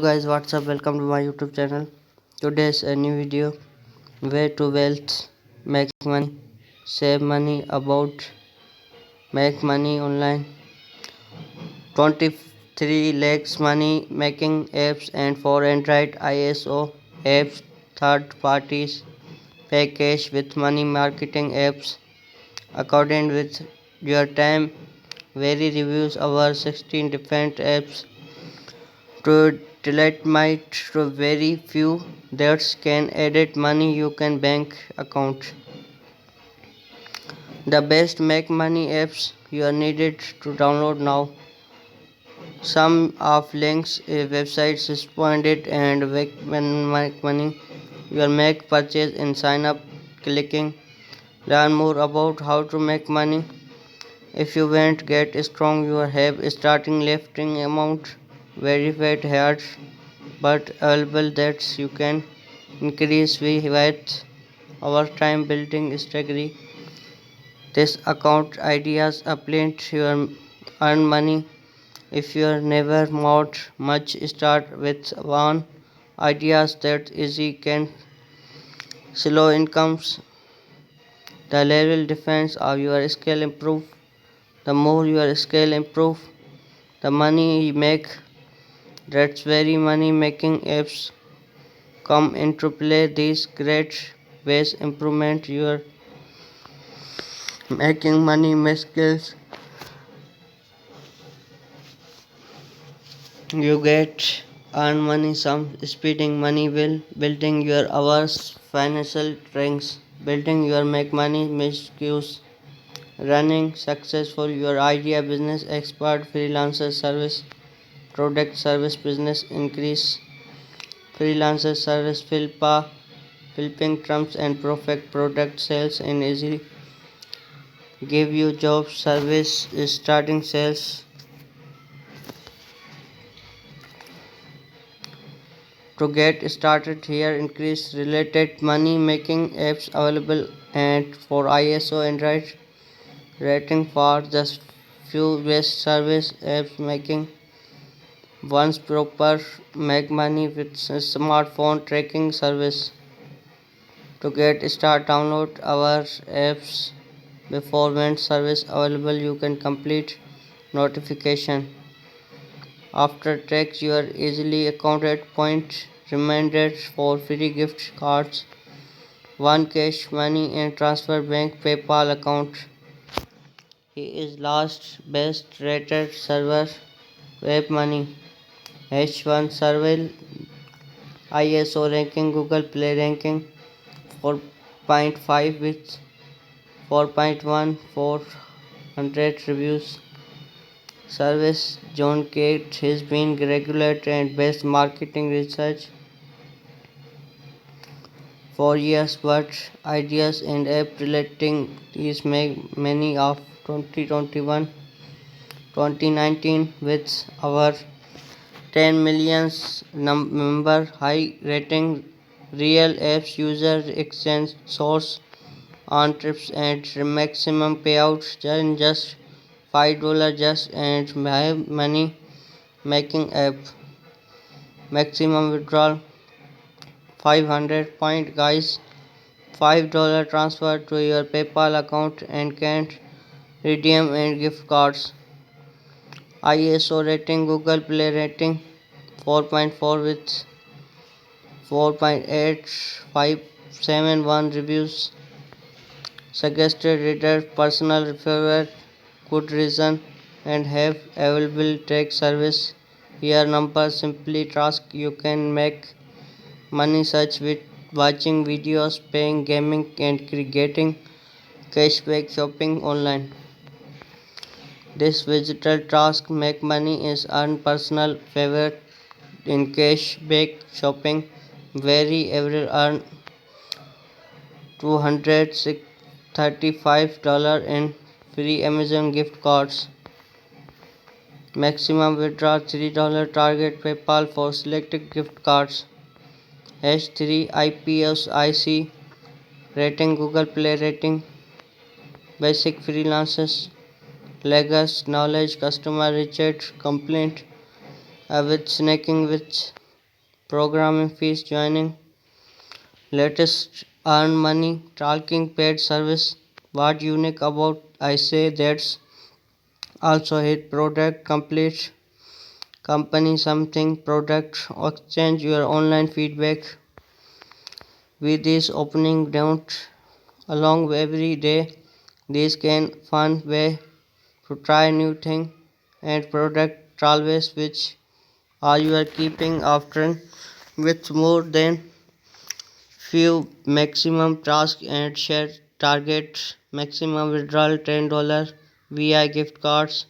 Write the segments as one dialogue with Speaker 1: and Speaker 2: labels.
Speaker 1: Guys, what's up? Welcome to my YouTube channel. Today's a new video. Way to wealth, make money, save money, about make money online. 23 lakhs money making apps and for Android ISO apps, third parties, pay cash with money marketing apps. According with your time, very reviews over 16 different apps to delete might to very few that can edit money you can bank account. The best make money apps you are needed to download now. Some of links websites responded and make money. You will make purchase and sign up clicking. Learn more about how to make money. If you want get strong you have starting lifting amount verified hard but available that you can increase with over time building strategy. This account ideas uplift your earn money. If you never made much, start with one ideas that easy can slow incomes. The level defense of your skill improve. The more your skill improve, the money you make. That's very money making apps come into play. These great ways improvement your making money skills. You get earn money some speeding money will building your hours financial strengths building your make money skills running successful your idea business expert freelancer service product service business increase freelancer service Philpa helping terms and perfect product sales and easily give you job service starting sales. To get started here, increase related money making apps available and for ISO Android rating for just few best service apps making once proper make money with smartphone tracking service. To get start download our apps before when service available you can complete notification. After tax you are easily accounted point reminders for free gift cards, one cash money and transfer bank PayPal account. He is last best rated server web money. H1 survey ISO ranking Google Play ranking 4.5 with 4.1 400 reviews. Service John Kate has been regulated and best marketing research for years, but ideas and app relating these make many of 2021 2019 with our 10 million member high rating real apps user exchange source on trips and maximum payouts in just $5 just and have money making app maximum withdrawal 500 point guys $5 transfer to your PayPal account and can redeem and gift cards. ISO rating Google Play rating 4.4 with 4.8571 reviews. Suggested reader personal favorite good reason and have available tax service. Here number simply task you can make money such with watching videos, paying gaming and getting cashback shopping online. This digital task make money is earn personal favorite in cashback shopping. Very every earn $235 in free Amazon gift cards. Maximum withdraw $3 target PayPal for selected gift cards. H3 IPSIC rating Google Play rating basic freelancers Lagos knowledge customer Richard complaint with snacking with programming fees, joining latest earn money, tracking paid service. What unique about I say that's also hit product complete company something product exchange your online feedback with this opening don't along every day. This can fun way to try new thing and product always which are you are keeping after with more than few maximum task and share targets maximum withdrawal $10 VI gift cards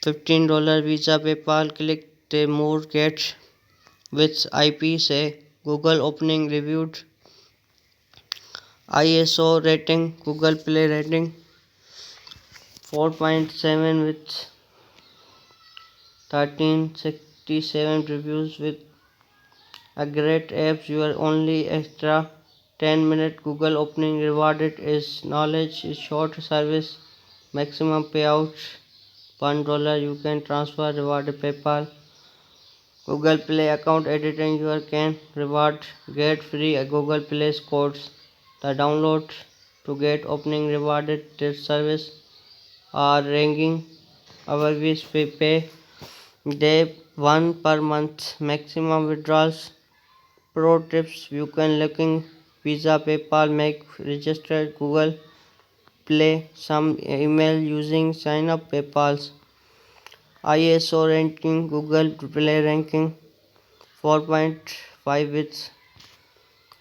Speaker 1: $15 Visa PayPal click the more get with IP say Google opening reviewed ISO rating Google Play rating 4.7 with 1367 reviews with a great apps your only extra 10-minute Google opening rewarded is knowledge is short service maximum payout $1 you can transfer reward PayPal Google Play account editing you can reward get free Google Play codes the download to get opening rewarded this service are ranking our wish pay day 1 per month maximum withdrawals pro tips you can looking Visa PayPal make registered Google Play some email using sign up PayPal's ISO ranking Google Play ranking 4.5 with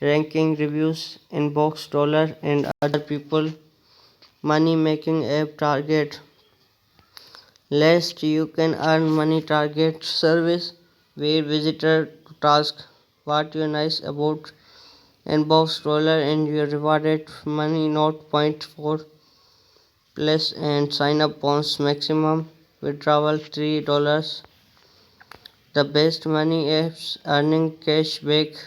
Speaker 1: ranking reviews inbox dollar and other people money making app target lest you can earn money target service where visitor to task what you nice about inbox dollar and you rewarded money not point 4 plus and sign up bonus maximum withdrawal $3 the best money apps earning cash back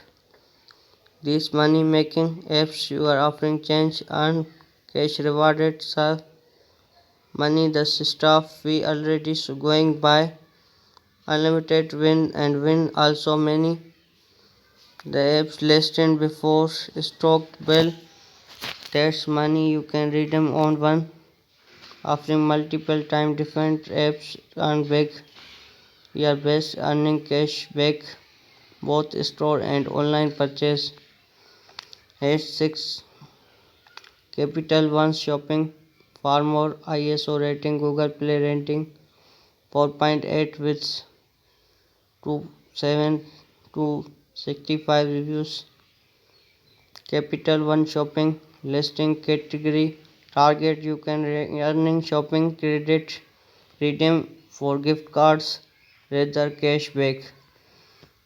Speaker 1: these money making apps you are offering change earn cash rewarded sir money the stuff we already going by unlimited win and win also many the apps listed before stock bell that's money you can redeem on one offering multiple time different apps earn back your best earning cash back both store and online purchase H6 Capital One Shopping for more ISO rating Google Play rating 4.8 with 27 to 65 reviews Capital One Shopping listing category target you can earning shopping credit redeem for gift cards rather cash back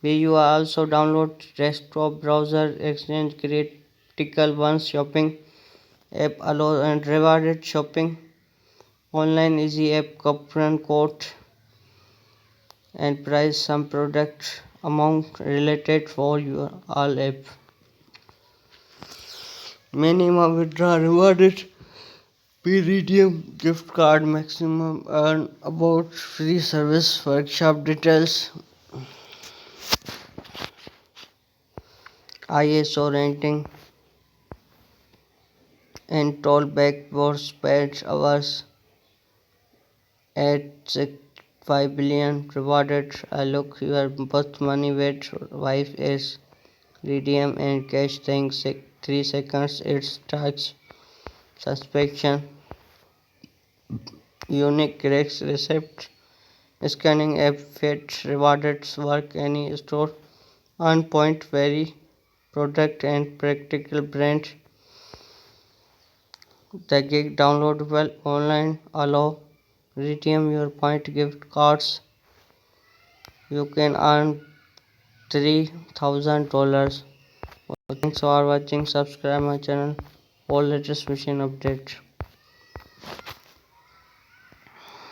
Speaker 1: where you also download desktop browser exchange critical one shopping app allow and rewarded shopping online easy app coupon code and price some product amount related for your all app minimum withdraw rewarded Peridium gift card maximum earn about free service workshop details ISO rating and toll back for spent hours at 5 billion rewarded I look your both money weight wife is redeem and cash things 3 seconds it starts suspension unique receipt scanning app fit rewarded work any store on point very product and practical brand the gig downloadable online allow redeem your point gift cards you can earn $3,000 thanks for watching subscribe my channel all latest mission updates